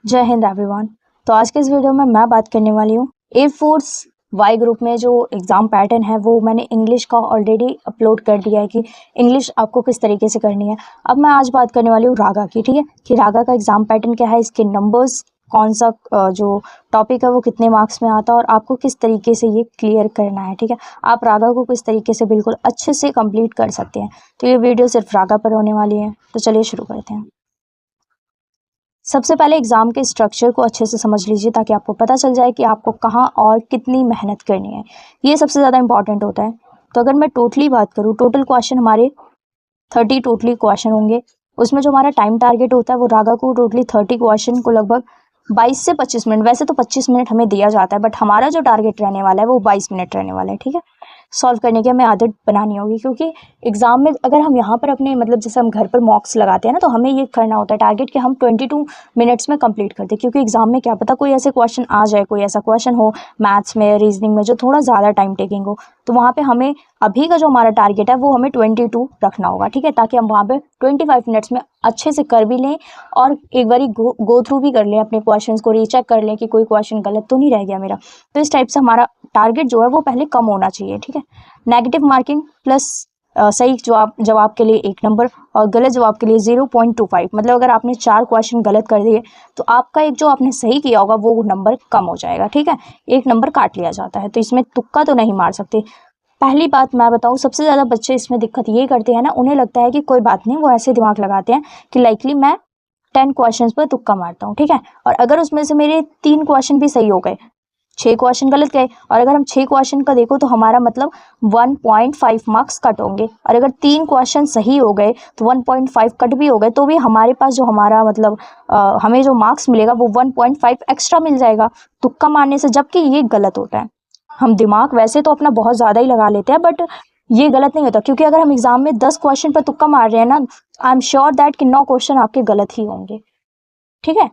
जय हिंद एवरीवन। तो आज के इस वीडियो में मैं बात करने वाली हूँ एयरफोर्स वाई ग्रुप में जो एग्ज़ाम पैटर्न है वो मैंने इंग्लिश का ऑलरेडी अपलोड कर दिया है कि इंग्लिश आपको किस तरीके से करनी है। अब मैं आज बात करने वाली हूँ रागा की, ठीक है, कि रागा का एग्ज़ाम पैटर्न क्या है, इसके नंबर्स, कौन सा जो टॉपिक है वो कितने मार्क्स में आता है और आपको किस तरीके से ये क्लियर करना है। ठीक है, आप रागा को किस तरीके से बिल्कुल अच्छे से कंप्लीट कर सकते हैं। तो ये वीडियो सिर्फ रागा पर होने वाली है। तो चलिए शुरू करते हैं। सबसे पहले एग्ज़ाम के स्ट्रक्चर को अच्छे से समझ लीजिए ताकि आपको पता चल जाए कि आपको कहाँ और कितनी मेहनत करनी है। ये सबसे ज़्यादा इंपॉर्टेंट होता है। तो अगर मैं टोटली बात करूँ, टोटल क्वेश्चन हमारे 30 टोटली क्वेश्चन होंगे। उसमें जो हमारा टाइम टारगेट होता है वो रागा को टोटली 30 क्वेश्चन को लगभग 22 से 25 मिनट, वैसे तो 25 मिनट हमें दिया जाता है बट हमारा जो टारगेट रहने वाला है वो 22 मिनट रहने वाला है। ठीक है, सॉल्व करने की हमें आदत बनानी होगी क्योंकि एग्ज़ाम में अगर हम यहाँ पर अपने मतलब जैसे हम घर पर मॉक्स लगाते हैं ना, तो हमें ये करना होता है टारगेट कि हम 22 मिनट्स में कंप्लीट कर दें, क्योंकि एग्ज़ाम में क्या पता कोई ऐसे क्वेश्चन आ जाए, कोई ऐसा क्वेश्चन हो मैथ्स में, रीजनिंग में जो थोड़ा ज़्यादा टाइम टेकिंग हो, तो वहाँ पे हमें अभी का जो हमारा टारगेट है वो हमें 22 रखना होगा। ठीक है, ताकि हम वहाँ पे 25 मिनट्स में अच्छे से कर भी लें और एक बारी गो थ्रू भी कर लें, अपने क्वेश्चंस को रीचेक कर लें कि कोई क्वेश्चन गलत तो नहीं रह गया मेरा। तो इस टाइप से हमारा टारगेट जो है वो पहले कम होना चाहिए। ठीक है, नेगेटिव मार्किंग प्लस सही जवाब के लिए 1 नंबर और गलत जवाब के लिए 0.25, मतलब अगर आपने 4 क्वेश्चन गलत कर दिए तो आपका एक जो आपने सही किया होगा वो नंबर कम हो जाएगा। ठीक है, 1 नंबर काट लिया जाता है, तो इसमें तुक्का तो नहीं मार सकते। पहली बात मैं बताऊँ, सबसे ज़्यादा बच्चे इसमें दिक्कत ये करते हैं ना, उन्हें लगता है कि कोई बात नहीं, वो ऐसे दिमाग लगाते हैं कि लाइकली मैं 10 क्वेश्चन पर तुक्का मारता हूँ। ठीक है, और अगर उसमें से मेरे 3 क्वेश्चन भी सही हो गए, 6 क्वेश्चन गलत गए, और अगर हम 6 क्वेश्चन का देखो तो हमारा मतलब 1.5 मार्क्स कट होंगे, और अगर 3 क्वेश्चन सही हो गए तो 1.5 कट भी हो गए तो भी हमारे पास जो हमारा मतलब हमें जो मार्क्स मिलेगा वो 1.5 एक्स्ट्रा मिल जाएगा तुक्का मारने से, जबकि ये गलत होता है। हम दिमाग वैसे तो अपना बहुत ज़्यादा ही लगा लेते हैं बट ये गलत नहीं होता, क्योंकि अगर हम एग्जाम में 10 क्वेश्चन पर तुक्का मार रहे हैं ना, आई एम श्योर दैट कि 9 क्वेश्चन आपके गलत ही होंगे। ठीक है,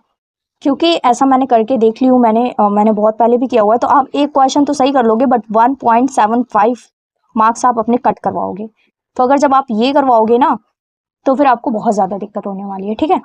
क्योंकि ऐसा मैंने करके देख ली हूँ, मैंने बहुत पहले भी किया हुआ है। तो आप एक क्वेश्चन तो सही कर लोगे बट 1.75 मार्क्स आप अपने कट करवाओगे। तो अगर जब आप ये करवाओगे ना तो फिर आपको बहुत ज़्यादा दिक्कत होने वाली है। ठीक है,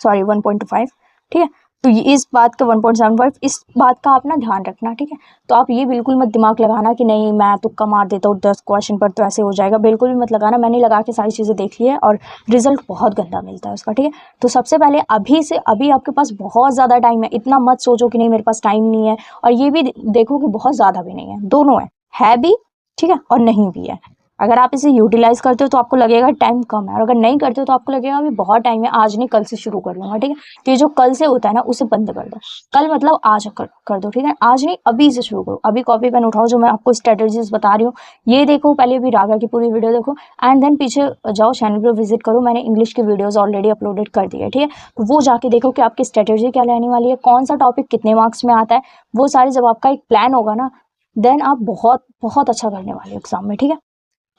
सॉरी 1.25। ठीक है, तो ये इस बात का 1.75, इस बात का आप ना ध्यान रखना। ठीक है, तो आप ये बिल्कुल मत दिमाग लगाना कि नहीं मैं तुक्का मार देता हूँ 10 क्वेश्चन पर तो ऐसे हो जाएगा, बिल्कुल भी मत लगाना। मैंने लगा के सारी चीज़ें देख ली है और रिजल्ट बहुत गंदा मिलता है उसका। ठीक है, तो सबसे पहले अभी से अभी आपके पास बहुत ज़्यादा टाइम है, इतना मत सोचो कि नहीं मेरे पास टाइम नहीं है, और ये भी देखो कि बहुत ज़्यादा भी नहीं है, दोनों है भी, ठीक है, और नहीं भी है। अगर आप इसे यूटिलाइज करते हो तो आपको लगेगा टाइम कम है, और अगर नहीं करते हो तो आपको लगेगा अभी बहुत टाइम है, आज नहीं कल से शुरू कर लूँगा। ठीक है, तो ये जो कल से होता है ना उसे बंद कर दो। कल मतलब आज कर दो। ठीक है, आज नहीं अभी से शुरू करो। अभी कॉपी पेन उठाओ, जो मैं आपको स्ट्रेटेजीज बता रही हूँ ये देखो, पहले भी रागा की पूरी वीडियो देखो एंड देन पीछे जाओ, चैनल पर विजिट करो, मैंने इंग्लिश की वीडियोज़ ऑलरेडी अपलोडेड कर दी है। ठीक है, तो वो जाके देखो कि आपकी स्ट्रेटेजी क्या रहने वाली है, कौन सा टॉपिक कितने मार्क्स में आता है, वो सारे जब आपका एक प्लान होगा ना देन आप बहुत बहुत अच्छा करने वाले हो एग्जाम में। ठीक है,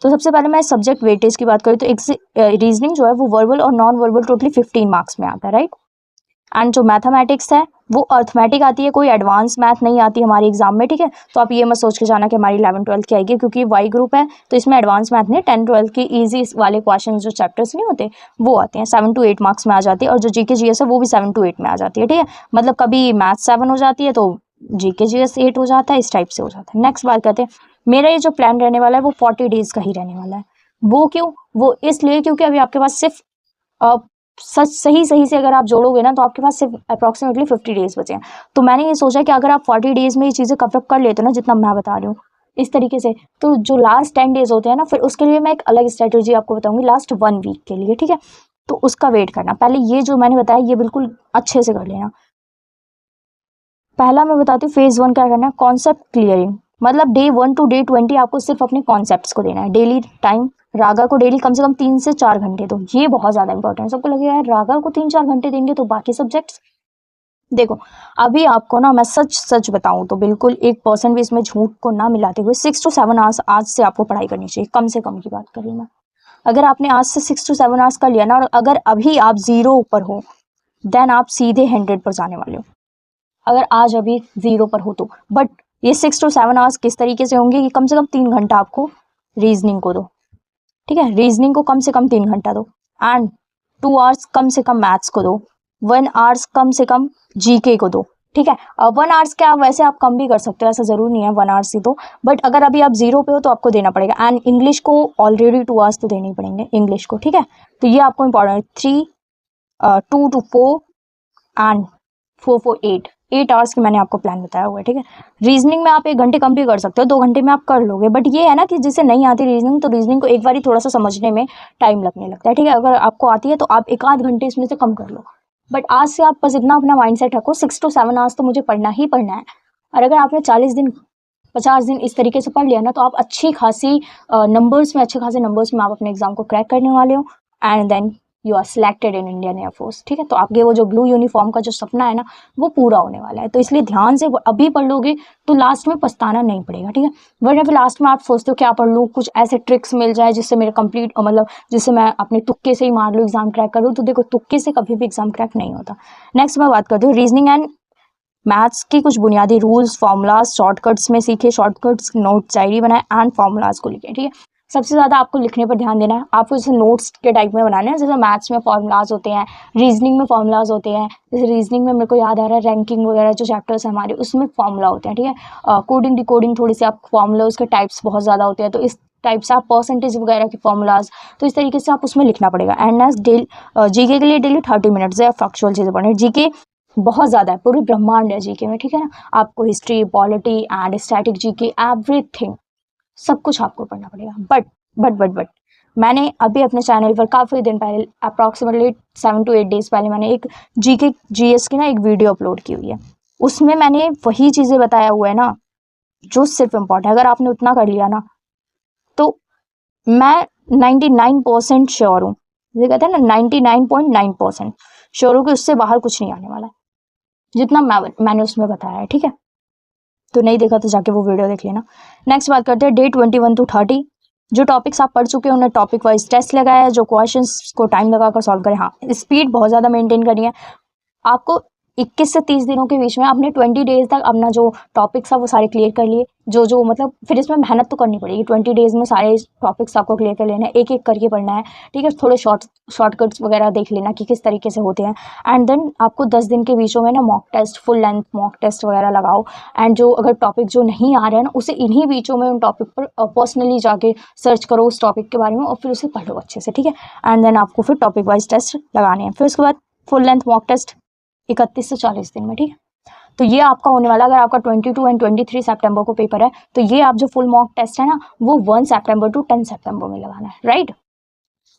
तो सबसे पहले मैं सब्जेक्ट वेटेज की बात करूँ तो रीजनिंग जो है वो वर्बल और नॉन वर्बल टोटली 15 मार्क्स में आता है, राइट। एंड जो मैथमेटिक्स है वो अर्थमेटिक आती है, कोई एडवांस मैथ नहीं आती हमारे एग्जाम में। ठीक है, तो आप ये मत सोच के जाना कि हमारी 11-12 की आएगी, क्योंकि वाई ग्रुप है तो इसमें एडवांस मैथ नहीं, 10-12 की ईजी वाले क्वेश्चन जो चैप्टर्स नहीं होते वो आते हैं, 7 to 8 मार्क्स में आ जाती है, और जो जीके जीएस है वो भी 7 to 8 में आ जाती है। ठीक है, मतलब कभी मैथ 7 हो जाती है तो जीके जीएस 8 हो जाता है, इस टाइप से हो जाता है। नेक्स्ट बात करते हैं, मेरा ये जो प्लान रहने वाला है वो 40 डेज का ही रहने वाला है। वो क्यों, वो इसलिए क्योंकि अभी आपके पास सिर्फ सच सही सही से अगर आप जोड़ोगे ना तो आपके पास सिर्फ अप्रॉक्सीमेटली 50 डेज बचे हैं। तो मैंने ये सोचा कि अगर आप 40 डेज में ये चीज़ें कवरअप कर लेते हो ना, जितना मैं बता रही हूँ इस तरीके से, तो जो लास्ट 10 डेज होते हैं ना, फिर उसके लिए मैं एक अलग स्ट्रेटेजी आपको बताऊंगी लास्ट 1 वीक के लिए। ठीक है, तो उसका वेट करना, पहले ये जो मैंने बताया ये बिल्कुल अच्छे से कर लेना। पहला मैं बताती हूँ फेज 1 क्या करना है, कॉन्सेप्ट क्लियरिंग, मतलब डे 1 to डे 20 आपको सिर्फ अपने कॉन्सेप्ट्स को देना है। डेली टाइम रागा को डेली कम से कम 3 से 4 घंटे दो, ये बहुत ज़्यादा इंपॉर्टेंट है। सबको लगेगा यार रागा को 3-4 घंटे देंगे तो बाकी सब्जेक्ट्स, देखो अभी आपको ना मैं सच सच बताऊं तो बिल्कुल 1% भी इसमें झूठ को ना मिलाते हुए 6 to 7 आवर्स आज से आपको पढ़ाई करनी चाहिए, कम से कम की बात कर रही हूँ मैं। अगर आपने आज से 6 to 7 आवर्स कर लिया ना, और अगर अभी आप 0 ऊपर हो देन आप सीधे 100 पर जाने वाले हो, अगर आज अभी 0 पर हो तो। बट ये 6 to 7 आवर्स किस तरीके से होंगे कि कम से कम 3 घंटा आपको रीजनिंग को दो। ठीक है, रीजनिंग को कम से कम 3 घंटा दो एंड 2 आवर्स कम से कम मैथ्स को दो, 1 आवर्स कम से कम जीके को दो, ठीक है। 1 आवर्स क्या, वैसे आप कम भी कर सकते हो, ऐसा ज़रूर नहीं है 1 आवर्स ही दो, बट अगर अभी आप 0 पे हो तो आपको देना पड़ेगा। एंड इंग्लिश को ऑलरेडी 2 आवर्स तो देने ही पड़ेंगे इंग्लिश को, ठीक है। तो ये आपको इंपॉर्टेंट है। 2 to 4 एंड 4 for 8 आवर्स की मैंने आपको प्लान बताया हुआ है, ठीक है। रीजनिंग में आप 1 घंटे कम भी कर सकते हो, 2 घंटे में आप कर लोगे, बट ये है ना कि जिसे नहीं आती रीजनिंग, तो रीजनिंग को एक बार थोड़ा सा समझने में टाइम लगने लगता है, ठीक है। अगर आपको आती है तो आप 1 आध घंटे इसमें से कम कर लो, बट आज से आप बस इतना अपना माइंड सेट रखो 6 to 7 आवर्स तो मुझे पढ़ना ही पढ़ना है। और अगर आपने 40 दिन 50 दिन इस तरीके से पढ़ लिया ना, तो आप अच्छी खासी नंबर्स में, अच्छे खासे नंबर्स में आप अपने एग्जाम को क्रैक करने वाले हो, and then you are selected in Indian air force, ठीक है। तो आपके वो जो ब्लू यूनिफॉर्म का जो सपना है ना, वो पूरा होने वाला है। तो इसलिए ध्यान से अभी पढ़ लोगे तो लास्ट में पछताना नहीं पड़ेगा, ठीक है। वरना फिर लास्ट में आप सोचते हो क्या पढ़ लूँ, कुछ ऐसे ट्रिक्स मिल जाए जिससे मेरे कंप्लीट, मतलब जिससे मैं अपने तुक्के से ही मार लूँ एग्जाम क्रैक करूँ, तो देखो तुक्के से कभी भी एग्जाम क्रैक नहीं होता। नेक्स्ट मैं बात करती हूँ रीजनिंग एंड मैथ्स की कुछ बुनियादी रूल्स, फॉर्मूलाज, शॉर्टकट्स में सीखे, शॉर्टकट्स नोट्स डायरी बनाए एंड फॉर्मूलाज को लिखे, ठीक है। सबसे ज़्यादा आपको लिखने पर ध्यान देना है, आपको जैसे नोट्स के टाइप में बनाने हैं, जैसे मैथ्स में फॉर्मूलाज होते हैं, रीजनिंग में फॉर्मूलाज होते हैं। जैसे रीजनिंग में मेरे को याद आ रहा है रैंकिंग वगैरह जो चैप्टर्स है हमारे, उसमें फॉर्मूला होते हैं, ठीक है। कोडिंग डिकोडिंग थोड़ी सी आप फॉर्मूला, उसके टाइप्स बहुत ज़्यादा होते हैं, तो इस टाइप से आप परसेंटेज वगैरह के फॉर्मूलाज, तो इस तरीके से आप उसमें लिखना पड़ेगा। एंड जीके के लिए डेली 30 मिनट्स है फैक्चुअल चीज़ें पढ़नी। जीके बहुत ज़्यादा है, पूरी ब्रह्मांड है जीके में, ठीक है ना। आपको history, polity and static GK everything, सब कुछ आपको पढ़ना पड़ेगा। बट मैंने अभी अपने चैनल पर काफ़ी दिन पहले, अप्रॉक्सीमेटली 7 to 8 डेज पहले, मैंने एक जीके जीएस की ना एक वीडियो अपलोड की हुई है। उसमें मैंने वही चीज़ें बताया हुआ है ना जो सिर्फ इम्पॉर्टेंट है। अगर आपने उतना कर लिया ना, तो मैं 99% श्योर हूँ, ये कहते हैं ना 99.9% श्योर हूँ कि उससे बाहर कुछ नहीं आने वाला, जितना मैंने उसमें बताया है, ठीक है। तो नहीं देखा तो जाके वो वीडियो देख लेना। नेक्स्ट बात करते हैं डे 21 to 30। जो टॉपिक्स आप पढ़ चुके हैं उन्हें टॉपिक वाइज टेस्ट लगाया है, जो क्वेश्चंस को टाइम लगाकर सॉल्व करें। हाँ, स्पीड बहुत ज़्यादा मेंटेन करनी है आपको। 21 से 30 दिनों के बीच में आपने 20 डेज तक अपना जो टॉपिक्स है वो सारे क्लियर कर लिए, जो मतलब फिर इसमें मेहनत तो करनी पड़ेगी। 20 डेज में सारे टॉपिक्स आपको क्लियर कर लेना है, एक एक करके पढ़ना है, ठीक है। थोड़े शॉर्टकट्स वगैरह देख लेना कि किस तरीके से होते हैं। एंड देन आपको 10 दिन के बीचों में ना mock test, full length mock test वगैरह लगाओ। एंड जो अगर टॉपिक जो नहीं आ रहा है ना, उसे इन्हीं बीचों में उन टॉपिक पर पर्सनली जाके सर्च करो उस टॉपिक के बारे में, और फिर उसे पढ़ो अच्छे से, ठीक है। एंड देन आपको फिर टॉपिक वाइज टेस्ट लगाने हैं। फिर उसके बाद फुल लेंथ मॉक टेस्ट 31 से 40 दिन में, ठीक है। तो ये आपका होने वाला, अगर आपका 22 एंड 23 सितंबर को पेपर है, तो ये आप जो फुल मॉक टेस्ट है ना, वो 1 सितंबर to 10 सितंबर में लगाना है, राइट।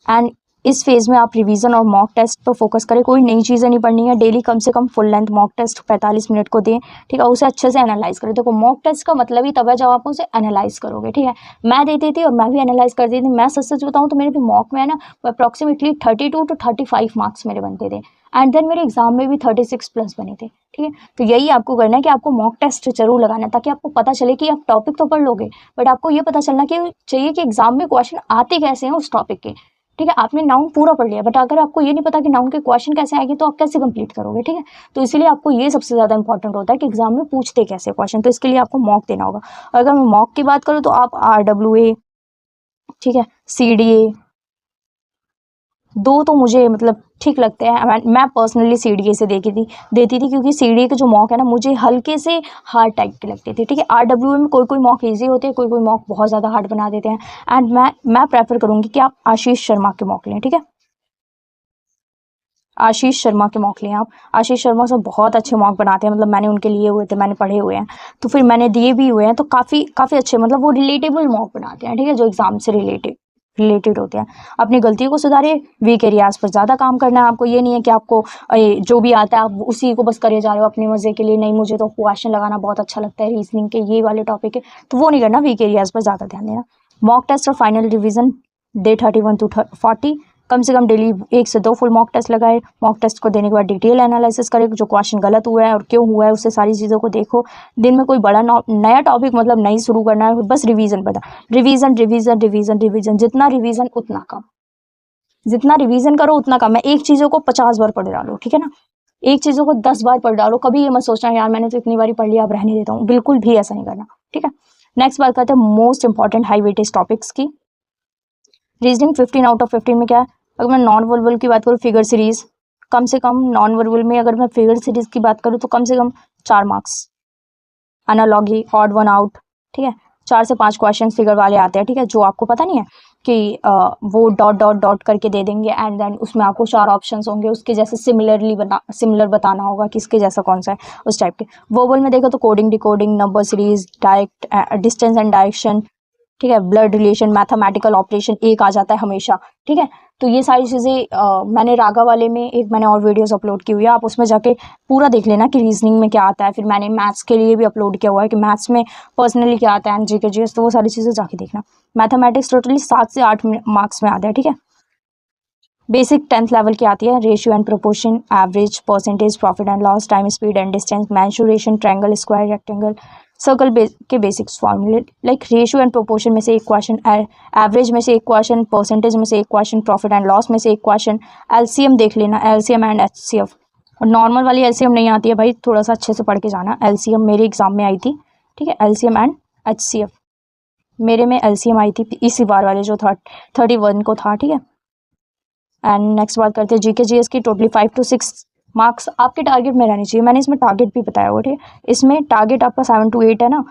एंड इस फेज में आप रिवीजन और मॉक टेस्ट पर फोकस करें, कोई नई चीज़ें नहीं पढ़नी है। डेली कम से कम full length mock test 45 minute को दें, ठीक है। उसे अच्छे से एनालाइज करें। देखो मॉक टेस्ट का मतलब ही तब है जब आप उसे एनालाइज करोगे, ठीक है। मैं देती थी और मैं भी एनालाइज कर देती थी। मैं सच बताऊँ तो मेरे भी मॉक में है ना अप्रॉक्सीमेटली 32 to 35 मार्क्स मेरे बनते थे, एंड देन मेरे एग्जाम में भी 36 प्लस बने थे, ठीक है। तो यही आपको करना है कि आपको मॉक टेस्ट जरूर लगाना है, ताकि आपको पता चले कि आप टॉपिक तो पढ़ लोगे, बट आपको ये पता चलना कि चाहिए कि एग्जाम में क्वेश्चन आते कैसे हैं उस टॉपिक के, ठीक है। आपने नाउन पूरा पढ़ लिया, बट अगर आपको ये नहीं पता कि नाउन के क्वेश्चन कैसे आएंगे, तो आप कैसे कंप्लीट करोगे, ठीक है। तो इसलिए आपको ये सबसे ज़्यादा इंपॉर्टेंट होता है कि एग्जाम में पूछते कैसे क्वेश्चन, तो इसके लिए आपको मॉक देना होगा। और अगर मैं मॉक की बात करूँ तो आप RWA, ठीक है, CDA, दो तो मुझे मतलब ठीक लगते हैं। मैं पर्सनली CDA से देती थी क्योंकि CDA के जो मॉक है ना मुझे हल्के से हार्ड टाइप के लगते थे, ठीक है। RWA में कोई मॉक ईजी होते हैं, कोई मॉक बहुत ज़्यादा हार्ड बना देते हैं। एंड मैं प्रेफर करूँगी कि आप आशीष शर्मा के मॉक लें, ठीक है। आशीष शर्मा के मॉक लें आप। आशीष शर्मा सब बहुत अच्छे मॉक बनाते हैं, मतलब मैंने उनके लिए हुए थे, मैंने पढ़े हुए हैं, तो फिर मैंने दिए भी हुए हैं। तो काफ़ी अच्छे, मतलब वो रिलेटेबल मॉक बनाते हैं, ठीक है, जो एग्जाम से रिलेटेड होते हैं। अपनी गलतियों को सुधारिए, वीक एरियाज पर ज़्यादा काम करना है आपको। ये नहीं है कि आपको जो भी आता है आप उसी को बस करे जा रहे हो अपने मज़े के लिए। नहीं, मुझे तो क्वेश्चन लगाना बहुत अच्छा लगता है, रीजनिंग के ये वाले टॉपिक है, तो वो नहीं करना। वीक एरियाज पर ज़्यादा ध्यान देना। मॉक टेस्ट और फाइनल रिविजन डे 31 to 40। कम से कम डेली 1 से 2 फुल मॉक टेस्ट लगाए। मॉक टेस्ट को देने के बाद डिटेल एनालिसिस करें, जो क्वेश्चन गलत हुआ है और क्यों हुआ है, उससे सारी चीज़ों को देखो। दिन में कोई बड़ा नया टॉपिक मतलब नहीं शुरू करना है, बस रिवीजन बता, रिवीजन रिवीजन रिवीजन रिवीजन, जितना रिवीजन उतना कम, जितना रिवीजन करो उतना कम है। एक चीज़ों को 50 बार पढ़ डालो, ठीक है ना, एक चीज़ों को 10 बार पढ़ डालो। कभी ये मत सोचना यार मैंने तो इतनी बार पढ़ लिया अब रहने देता हूँ, बिल्कुल भी ऐसा नहीं करना, ठीक है। नेक्स्ट बात करते हैं most important high weightage topics की। रीजनिंग 15 out of 15 में क्या है, अगर मैं नॉन वर्बल की बात करूँ, फिगर सीरीज, कम से कम नॉन वर्बल में अगर मैं फिगर सीरीज की बात करूँ तो कम से कम 4 marks, analogy, odd one out, ठीक है, 4 से 5 क्वेश्चन फिगर वाले आते हैं, ठीक है, जो आपको पता नहीं है कि वो डॉट डॉट डॉट करके दे देंगे एंड देन उसमें आपको 4 ऑप्शंस होंगे, उसके जैसे सिमिलर बताना होगा कि इसके जैसा कौन सा है, उस टाइप के। वर्बल में देखो तो coding, decoding, number series, direct distance and direction, ठीक है, ब्लड रिलेशन, मैथमेटिकल ऑपरेशन एक आ जाता है हमेशा, ठीक है। तो ये सारी चीज़ें मैंने रागा वाले में एक मैंने और वीडियोस अपलोड की हुई है, आप उसमें जाके पूरा देख लेना कि रीजनिंग में क्या आता है। फिर मैंने मैथ्स के लिए भी अपलोड किया हुआ है कि मैथ्स में पर्सनली क्या आता है, जीके जीएस, तो वो सारी चीज़ें जाके देखना। मैथमेटिक्स टोटली 7 से 8 मार्क्स में आता है, ठीक है। बेसिक 10th लेवल की आती है, ratio and proportion, average, percentage, profit and loss, time, speed and distance, mensuration, triangle, square, rectangle, circle के बेसिक्स फॉर्मूले, लाइक रेशियो एंड प्रोपोर्शन में से एक क्वेश्चन, एवरेज में से एक क्वेश्चन, परसेंटेज में से एक क्वेश्चन, प्रॉफिट एंड लॉस में से एक क्वेश्चन, एलसीएम देख लेना, एलसीएम एंड एचसीएफ। और नॉर्मल वाली एलसीएम नहीं आती है भाई, थोड़ा सा अच्छे से पढ़ के जाना। एलसीएम मेरे एग्जाम में आई थी, ठीक है, एलसीएम एंड एचसीएफ मेरे में एलसीएम आई थी इसी बार वाले जो 31 को था, ठीक है। एंड नेक्स्ट बात करते हैं जीके जीएस की। टोटली 5 to 6 मार्क्स आपके टारगेट में रहनी चाहिए, मैंने इसमें टारगेट भी बताया हुआ, ठीक है। इसमें टारगेट आपका 7 to 8 है ना,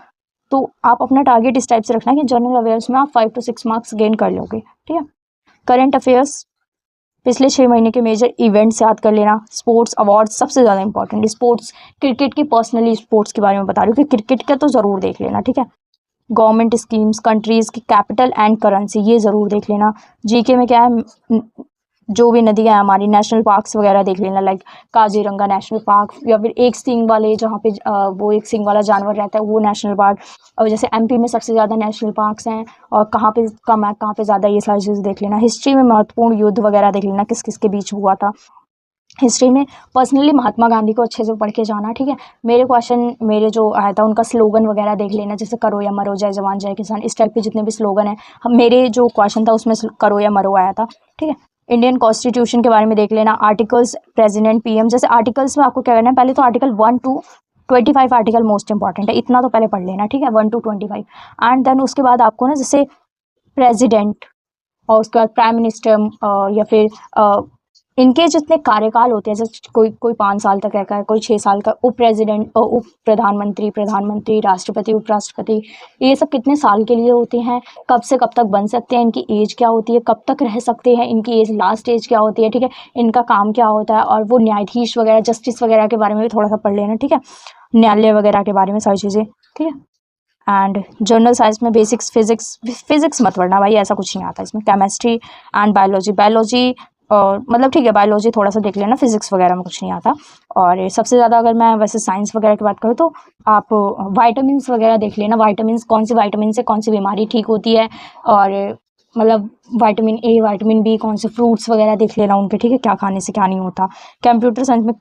तो आप अपना टारगेट इस टाइप से रखना है कि जनरल अवेयर्स में आप 5 to 6 मार्क्स गेन कर लोगे, ठीक है। करंट अफेयर्स, पिछले 6 महीने के मेजर इवेंट्स याद कर लेना। स्पोर्ट्स अवार्ड्स सबसे ज़्यादा इंपॉर्टेंट, स्पोर्ट्स क्रिकेट की, पर्सनली स्पोर्ट्स के बारे में बता रही हूँ कि क्रिकेट का तो ज़रूर देख लेना, ठीक है। गवर्नमेंट स्कीम्स, कंट्रीज़ की कैपिटल एंड करेंसी, ये ज़रूर देख लेना। जीके में क्या है, जो भी नदियाँ हैं हमारी, नेशनल पार्क्स वगैरह देख लेना, लाइक काजीरंगा नेशनल पार्क, या फिर एक सींग वाले जहाँ पे वो एक सींग वाला जानवर रहता है वो नेशनल पार्क, और जैसे एमपी में सबसे ज़्यादा नेशनल पार्क्स हैं और कहाँ पे कम है कहाँ पे ज़्यादा, ये सारी चीज़ें देख लेना। हिस्ट्री में महत्वपूर्ण युद्ध वगैरह देख लेना, किस किस के बीच हुआ था। हिस्ट्री में पर्सनली महात्मा गांधी को अच्छे से पढ़ के जाना, ठीक है। मेरे जो आया था उनका स्लोगन वगैरह देख लेना, जैसे करो या मरो, जय जवान जय किसान, इस टाइप के जितने भी स्लोगन हैं, मेरे जो क्वेश्चन था उसमें करो या मरो आया था, ठीक है। इंडियन कॉन्स्टिट्यूशन के बारे में देख लेना, आर्टिकल्स, प्रेसिडेंट, पीएम, जैसे आर्टिकल्स में आपको क्या करना है, पहले तो article 1 to 25 article most important है, इतना तो पहले पढ़ लेना, ठीक है, 1 to 25। एंड देन उसके बाद आपको ना जैसे प्रेसिडेंट और उसके बाद प्राइम मिनिस्टर या फिर इनके जितने कार्यकाल होते हैं, जैसे कोई 5 साल तक रहता है, कोई 6 साल का, उप प्रधानमंत्री, राष्ट्रपति, उपराष्ट्रपति, ये सब कितने साल के लिए होते हैं, कब से कब तक बन सकते हैं, इनकी एज क्या होती है, कब तक रह सकते हैं, इनकी एज लास्ट एज क्या होती है, ठीक है, इनका काम क्या होता है, और वो न्यायाधीश वगैरह, जस्टिस वगैरह के बारे में भी थोड़ा सा पढ़ लेना, ठीक है, न्यायालय वगैरह के बारे में सारी चीज़ें, ठीक है। एंड जनरल साइंस में बेसिक्स, फिजिक्स मत पढ़ना भाई, ऐसा कुछ नहीं आता इसमें। केमिस्ट्री एंड बायोलॉजी और मतलब ठीक है, बायोलॉजी थोड़ा सा देख लेना, फिजिक्स वगैरह में कुछ नहीं आता। और सबसे ज़्यादा अगर मैं वैसे साइंस वगैरह की बात करूँ तो आप वाइटामिन्स वगैरह देख लेना, वाइटामिन्स कौन सी वाइटामिन से कौन सी बीमारी ठीक होती है, और मतलब विटामिन ए, विटामिन बी, कौन से फ्रूट्स वगैरह देख लेना उनके, ठीक है, क्या खाने से क्या नहीं होता। कंप्यूटर साइंस में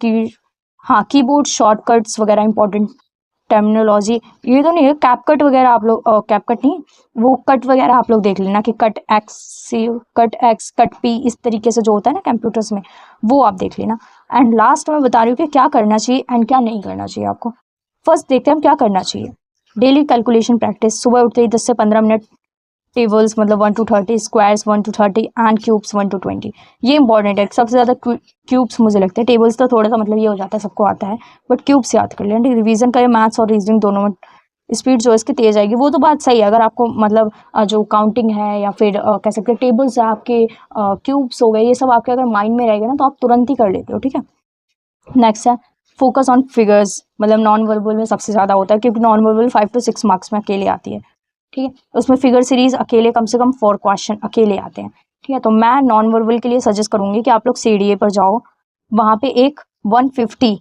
कीबोर्ड शॉर्टकट्स वगैरह इंपॉर्टेंट, टर्मिनोलॉजी, ये तो नहीं है, कैपकट वगैरह आप लोग, कैपकट नहीं, वो कट वगैरह आप लोग देख लेना कि कट एक्स, कट पी, इस तरीके से जो होता है ना कंप्यूटर्स में, वो आप देख लेना। एंड लास्ट में बता रही हूँ कि क्या करना चाहिए एंड क्या नहीं करना चाहिए आपको। फर्स्ट देखते हैं हम क्या करना चाहिए। डेली कैलकुलेशन प्रैक्टिस, सुबह उठते ही 10 से 15 मिनट टेबल्स, मतलब 1 to 30, squares 1 to 30 and cubes 1 to 20, ये इंपॉर्टेंट है। सबसे ज़्यादा क्यूब्स मुझे लगते हैं, टेबल्स तो थोड़ा सा मतलब ये हो जाता है, सबको आता है, बट क्यूब्स याद कर लें, रिवीजन करें, मैथ्स और रीजनिंग दोनों में स्पीड जो इसकी तेज आएगी, वो तो बात सही है। अगर आपको मतलब जो काउंटिंग है या फिर कह सकते हैं टेबल्स है आपके, क्यूब्स हो गए, ये सब आपके अगर माइंड में रहेगा ना तो आप तुरंत ही कर लेते हो, ठीक है। नेक्स्ट है फोकस ऑन फिगर्स, मतलब नॉन वर्बल में सबसे ज़्यादा होता है, क्योंकि नॉन वर्बल 5 to 6 मार्क्स में अकेले आती है, ठीक है। उसमें फिगर सीरीज अकेले कम से कम 4 क्वेश्चन अकेले आते हैं, ठीक है। तो मैं नॉन वर्बल के लिए सजेस्ट करूंगी कि आप लोग CDA पर जाओ, वहाँ पे एक 150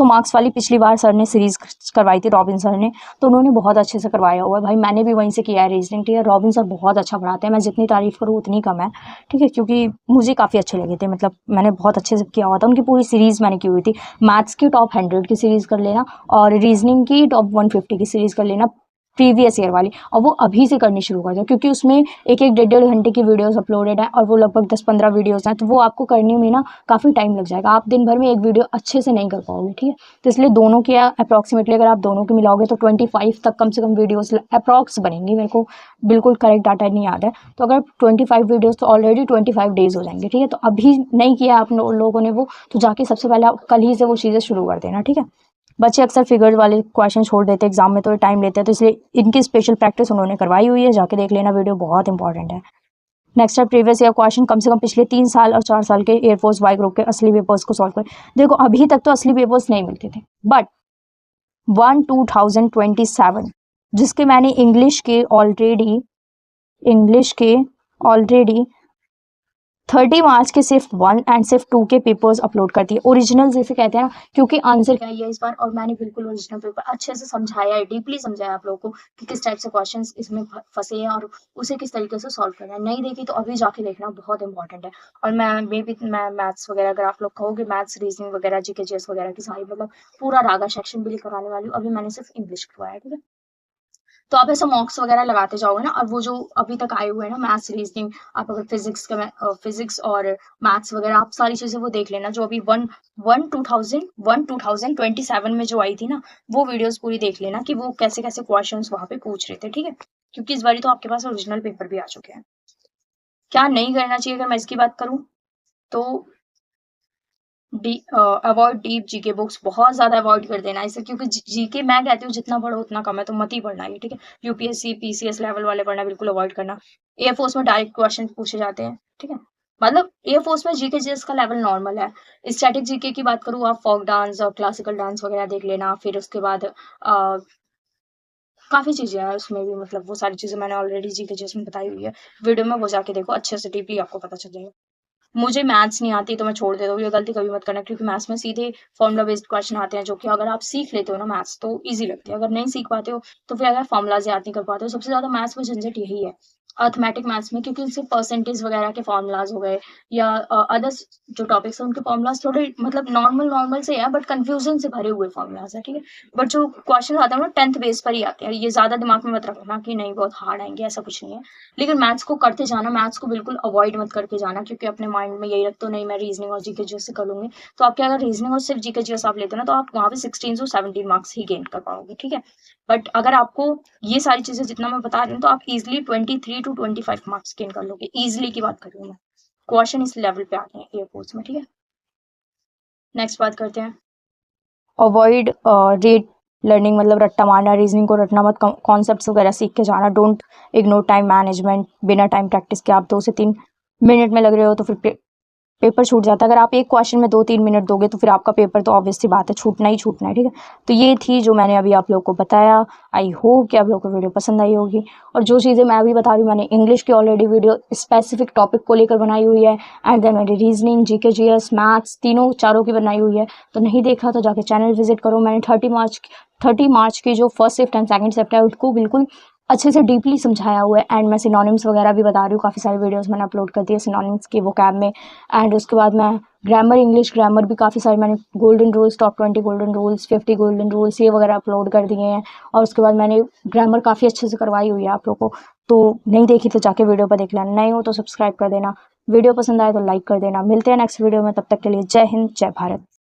मार्क्स वाली पिछली बार सर ने सीरीज करवाई थी, रॉबिन सर ने, तो उन्होंने बहुत अच्छे से करवाया हुआ है भाई, मैंने भी वहीं से किया है रीजनिंग, ठीक है। रॉबिन सर बहुत अच्छा पढ़ाते हैं, मैं जितनी तारीफ करूँ उतनी कम है, ठीक है, क्योंकि मुझे काफ़ी अच्छे लगे थे, मतलब मैंने बहुत अच्छे से किया हुआ था, उनकी पूरी सीरीज़ मैंने की हुई थी। मैथ्स की टॉप 100 की सीरीज़ कर लेना और रीजनिंग की टॉप 150 की सीरीज़ कर लेना, प्रीवियस ईयर वाली, और वो अभी से करनी शुरू कर दो, क्योंकि उसमें एक एक डेढ़ घंटे की वीडियोस अपलोडेड है और वो लगभग 10-15 वीडियोस हैं, तो वो आपको करने में ना काफ़ी टाइम लग जाएगा, आप दिन भर में एक वीडियो अच्छे से नहीं कर पाओगे, ठीक है। तो इसलिए दोनों की अप्रॉक्सीमेटली अगर आप दोनों की मिलाओगे तो 25 तक कम से कम वीडियोस अप्रॉक्स बनेंगी, मेरे को बिल्कुल करेक्ट डाटा नहीं याद है। तो अगर 25 वीडियोस तो ऑलरेडी 25 डेज हो जाएंगे, ठीक है। तो अभी नहीं किया आप लोगों ने वो, तो जाके सबसे पहले आप कल ही से वो चीज़ें शुरू कर देना, ठीक है। बच्चे अक्सर फिगर्स वाले क्वेश्चन छोड़ देते हैं एग्जाम में, तो टाइम लेते हैं, तो इसलिए इनकी स्पेशल प्रैक्टिस उन्होंने करवाई हुई है, जाके देख लेना, वीडियो बहुत इंपॉर्टेंट है। नेक्स्ट है प्रीवियस ईयर क्वेश्चन, कम से कम पिछले 3 साल और 4 साल के एयरफोर्स वाई ग्रुप के असली पेपर्स को सॉल्व करें। देखो अभी तक तो असली पेपर्स नहीं मिलते थे, बट 2027 जिसके मैंने इंग्लिश के ऑलरेडी 30 मार्च के सिर्फ 1 एंड सिर्फ 2 के पेपर्स अपलोड कर दिए, ओरिजिनल जैसे कहते हैं ना, क्योंकि आंसर क्या है इस बार, और मैंने बिल्कुल ओरिजिनल पेपर अच्छे से समझाया है, डीपली समझाया आप लोगों को कि किस टाइप से क्वेश्चंस इसमें फंसे हैं और उसे किस तरीके से सॉल्व करना है। नहीं देखी तो अभी जाके देखना, बहुत इंपॉर्टेंट है। और मैं मैथ्स वगैरह, अगर आप लोग कहोगे मैथ्स, रीजनिंग वगैरह, जीके जीएस वगैरह की सारी मतलब पूरा रागा सेक्शन भी कराने वाली हूँ। अभी मैंने सिर्फ इंग्लिश करवाया, ठीक है। तो आप ऐसा मॉक्स वगैरह लगाते जाओगे ना, और वो जो अभी तक आए हुए हैं ना मैथ्स, रीजनिंग, आप अगर फिजिक्स और मैथ्स वगैरह आप सारी चीजें वो देख लेना, जो अभी 2027 में जो आई थी ना, वो वीडियोस पूरी देख लेना कि वो कैसे कैसे क्वेश्चंस वहां पे पूछ रहे थे, ठीक है। क्योंकि इस बार तो आपके पास ओरिजिनल पेपर भी आ चुके हैं। क्या नहीं करना चाहिए अगर मैं इसकी बात करूं तो अवॉइड डीप जीके बुक्स, बहुत ज्यादा अवॉइड कर देना इसे, क्योंकि जीके मैं कहती हूँ जितना पढ़ो उतना कम है, तो मत ही पढ़ना ये, ठीक है। यूपीएससी पीसीएस लेवल वाले पढ़ना बिल्कुल अवॉइड करना। एयरफोर्स में डायरेक्ट क्वेश्चन पूछे जाते हैं, ठीक है। मतलब एयरफोर्स में जीके जीएस का लेवल नॉर्मल है। स्टैटिक जीके की बात करूँ, आप फोक डांस और क्लासिकल डांस वगैरह देख लेना, फिर उसके बाद काफी चीजें हैं उसमें भी, मतलब वो सारी चीजें मैंने ऑलरेडी जीके जीएस में बताई हुई है, वीडियो में वो जाके देखो, अच्छे से डीपली आपको पता चल जाएगा। मुझे मैथ्स नहीं आती तो मैं छोड़ देता हूँ, ये गलती कभी मत करना, क्योंकि मैथ्स में सीधे फॉर्मूला बेस्ड क्वेश्चन आते हैं, जो कि अगर आप सीख लेते हो ना मैथ्स तो इजी लगती है, अगर नहीं सीख पाते हो तो फिर अगर फॉर्मूलाज याद नहीं कर पाते हो, सबसे ज्यादा मैथ्स में झंझट यही है अर्थमेटिक मैथ्स में, क्योंकि उससे परसेंटेज वगैरह के फॉर्मूलाज हो गए या अदर्स जो टॉपिक्स हैं उनके फॉर्मूलाज थोड़े मतलब नॉर्मल से है, बट कंफ्यूजन से भरे हुए फॉर्मूलाज है, ठीक है। बट जो क्वेश्चन आते हैं ना 10th बेस पर ही आते हैं, ये ज्यादा दिमाग में मत रखना कि नहीं बहुत हार्ड आएंगे, ऐसा कुछ नहीं है। लेकिन मैथ्स को करते जाना, मैथ्स को बिल्कुल अवॉइड मत करके जाना, क्योंकि अपने माइंड में यही रखते हो नहीं मैं रीजनिंग और जीके जीएस से कर लूंगी, तो आपके अगर रीजनिंग और सिर्फ जीके जीएस आप लेते हो ना, तो आप वहां पे 16 से 17 मार्क्स ही गेन कर पाओगे, ठीक है। बट अगर आपको ये सारी चीजें जितना मैं बता रही हूँ, तो आप इजिली 23 to 25 मार्क्स गेन कर लोगे, इजिली की बात कर रही हूँ मैं, क्वेश्चन इस लेवल पे आते हैं एयरफोर्स में, ठीक है। नेक्स्ट बात करते हैं, अवॉइड रेट लर्निंग, मतलब रट्टा मारना, रीजनिंग को रटना मत, कॉन्सेप्ट्स वगैरह सीख के जाना, डोंट इग्नोर टाइम मैनेजमेंट, बिना टाइम प्रैक्टिस के आप 2 से 3 मिनट में लग रहे हो तो फिर पेपर छूट जाता है। अगर आप एक क्वेश्चन में 2-3 मिनट दोगे तो फिर आपका पेपर तो ऑब्वियस सी बात है छूटना ही छूटना है, ठीक है। तो ये थी जो मैंने अभी आप लोग को बताया, आई होप कि आप लोग को वीडियो पसंद आई होगी। और जो चीज़ें मैं अभी बता रही हूँ, मैंने इंग्लिश की ऑलरेडी वीडियो स्पेसिफिक टॉपिक को लेकर बनाई हुई है, एंड देन मैंने रीजनिंग, जीके जीएस, मैथ्स चारों की बनाई हुई है, तो नहीं देखा तो जाके चैनल विजिट करो। मैंने 30 मार्च की जो first shift and second shift है उसको बिल्कुल अच्छे से डीपली समझाया हुआ है, एंड मैं सिनोनिम्स वगैरह भी बता रही हूँ, काफ़ी सारी वीडियोस मैंने अपलोड कर दी है सिनोनिम्स की वोकैब में। एंड उसके बाद मैं इंग्लिश ग्रामर भी काफ़ी सारे मैंने golden rules, top 20 golden rules, 50 golden rules ये वगैरह अपलोड कर दिए हैं। और उसके बाद मैंने ग्रामर काफ़ी अच्छे से करवाई हुई है आप लोगों को, तो नहीं देखी तो जाके वीडियो पर देख लेना, नए हो तो सब्सक्राइब कर देना, वीडियो पसंद आए तो लाइक कर देना। मिलते हैं नेक्स्ट वीडियो में, तब तक के लिए जय हिंद, जय भारत।